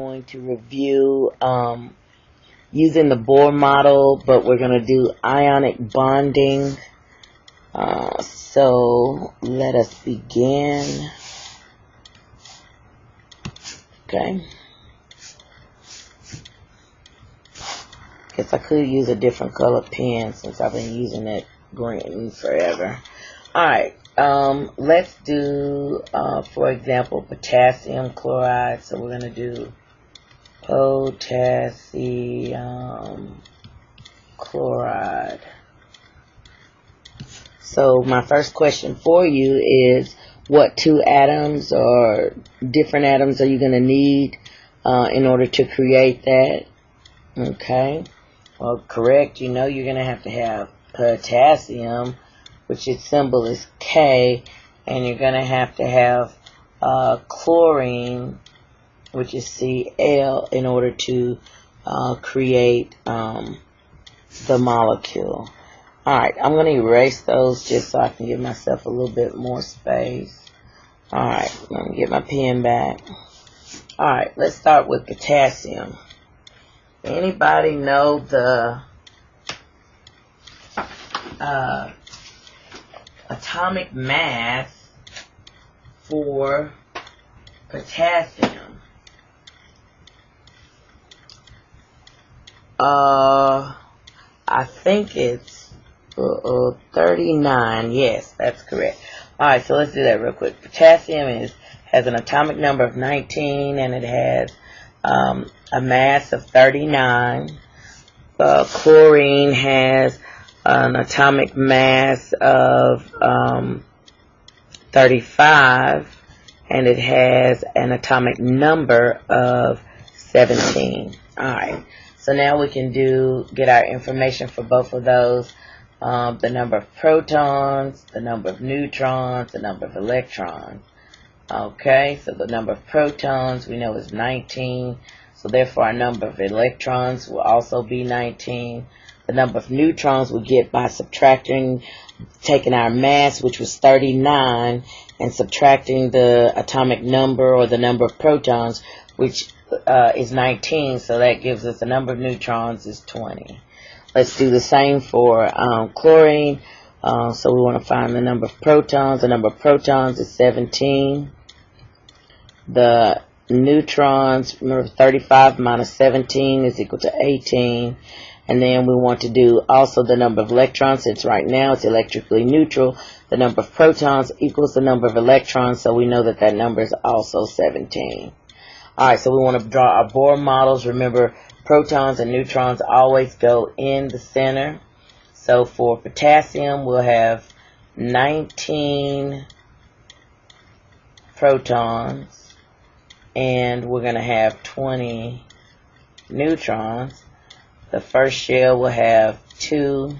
Going to review using the Bohr model, but we're going to do ionic bonding. So let us begin. Okay. Guess I could use a different color pen since I've been using it green forever. Alright, let's do, for example, potassium chloride. So we're going to do potassium chloride. So my first question for you is, what two atoms or different atoms are you going to need in order to create that? Okay. Well, correct. You know you're going to have potassium, which its symbol is K, and you're going to have chlorine, which is Cl, in order to create the molecule. Alright, I'm going to erase those just so I can give myself a little bit more space. Alright, let me get my pen back. Alright, let's start with potassium. Anybody know the atomic mass for potassium? I think it's 39. Yes, that's correct. Alright, so let's do that real quick. Potassium has an atomic number of 19, and it has a mass of 39. Chlorine has an atomic mass of 35, and it has an atomic number of 17. Alright, so now we can get our information for both of those. The number of protons, the number of neutrons, the number of electrons. Okay, so the number of protons we know is 19, so therefore our number of electrons will also be 19. The number of neutrons we get by taking our mass, which was 39, and subtracting the atomic number or the number of protons, which is 19, so that gives us the number of neutrons is 20. Let's do the same for chlorine. So we want to find the number of protons. The number of protons is 17. The neutrons, remember 35 minus 17 is equal to 18. And then we want to do also the number of electrons, since right now it's electrically neutral. The number of protons equals the number of electrons, so we know that that number is also 17. Alright, so we want to draw our Bohr models. Remember, protons and neutrons always go in the center. So for potassium, we'll have 19 protons, and we're going to have 20 neutrons. The first shell will have 2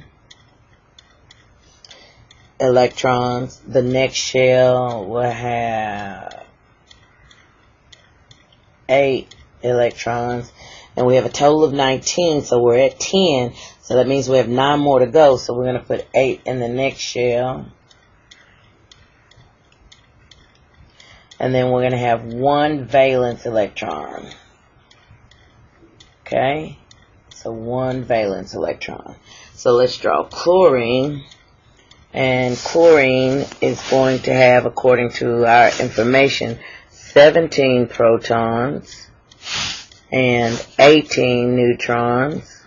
electrons. The next shell will have 8 electrons. And we have a total of 19, so we're at 10. So that means we have 9 more to go. So we're going to put 8 in the next shell. And then we're going to have 1 valence electron. Okay? So 1 valence electron. So let's draw chlorine. And chlorine is going to have, according to our information, 17 protons and 18 neutrons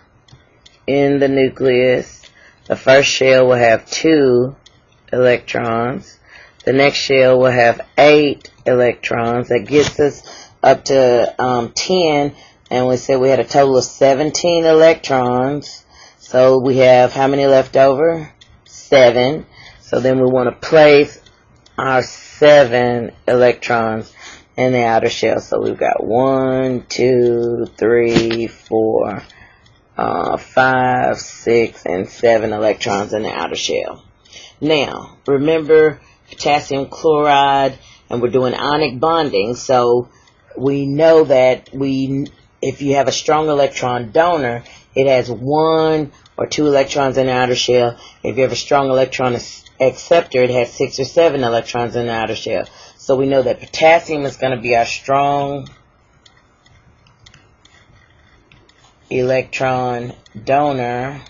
in the nucleus. The first shell will have 2 electrons. The next shell will have 8 electrons. That gets us up to 10, and we said we had a total of 17 electrons. So we have how many left over? 7. So then we want to place our 7 electrons in the outer shell. So we've got 1, 2, 3, 4, 5, 6, and 7 electrons in the outer shell. Now, remember potassium chloride, and we're doing ionic bonding, so we know that if you have a strong electron donor, it has 1 or 2 electrons in the outer shell. If you have a strong electron acceptor, it has 6 or 7 electrons in the outer shell. So we know that potassium is going to be our strong electron donor.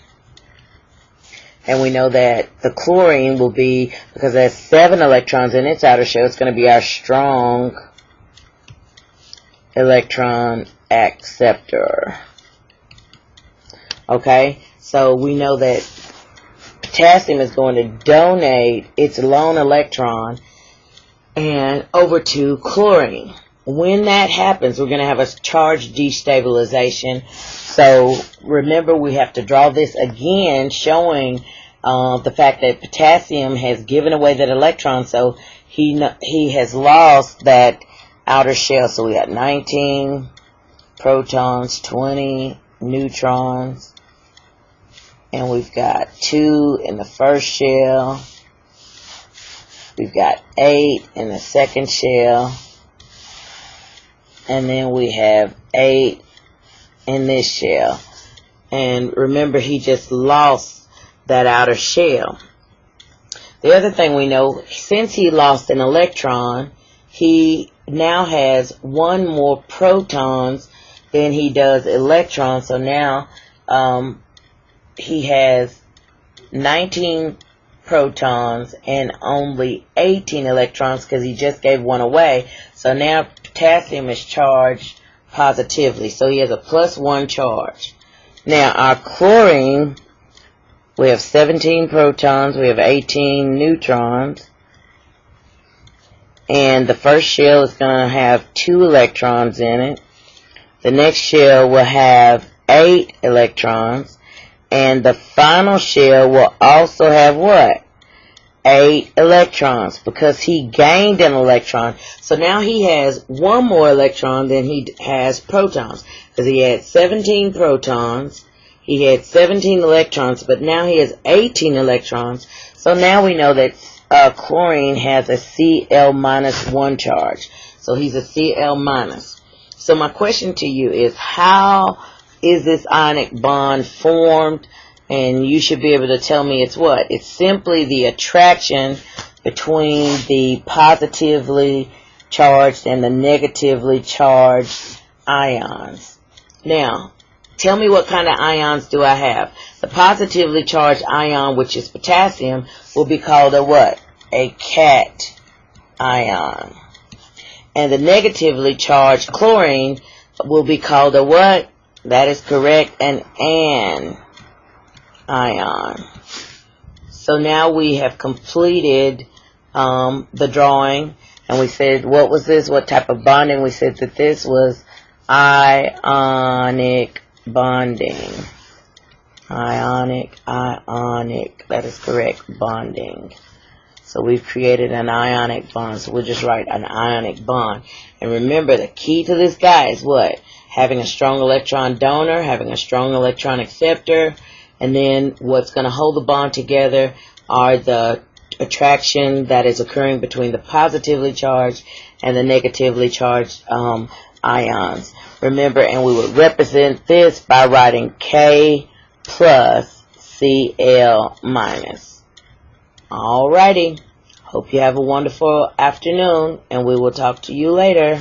And we know that the chlorine will be, because there's 7 electrons in its outer shell, it's going to be our strong electron acceptor. Okay, so we know that potassium is going to donate its lone electron and over to chlorine. When that happens, we're going to have a charge destabilization. So remember, we have to draw this again, showing the fact that potassium has given away that electron, so he has lost that outer shell. So we got 19 protons, 20 neutrons, and we've got 2 in the first shell. We've got 8 in the second shell. And then we have 8 in this shell. And remember, he just lost that outer shell. The other thing we know, since he lost an electron, he now has 1 more protons than he does electrons. So now he has 19 protons and only 18 electrons because he just gave 1 away. So now potassium is charged positively. So he has a +1 charge. Now our chlorine, we have 17 protons, we have 18 neutrons. And the first shell is going to have 2 electrons in it. The next shell will have 8 electrons. And the final shell will also have what? 8 electrons, because he gained an electron. So now he has 1 more electron than he has protons, because he had 17 protons, he had 17 electrons, but now he has 18 electrons. So now we know that chlorine has a Cl-1 charge. So he's a Cl-. So my question to you is, how is this ionic bond formed? And you should be able to tell me it's what? It's simply the attraction between the positively charged and the negatively charged ions. Now, tell me what kind of ions do I have? The positively charged ion, which is potassium, will be called a what? A cation. And the negatively charged chlorine will be called a what? That is correct, an anion. So now we have completed the drawing, and we said, what was this? What type of bonding? We said that this was ionic bonding. Ionic, that is correct, bonding. So we've created an ionic bond, so we'll just write an ionic bond. And remember, the key to this guy is what? Having a strong electron donor, having a strong electron acceptor, and then what's going to hold the bond together are the attraction that is occurring between the positively charged and the negatively charged ions. Remember, and we would represent this by writing K plus Cl minus. Alrighty. Hope you have a wonderful afternoon, and we will talk to you later.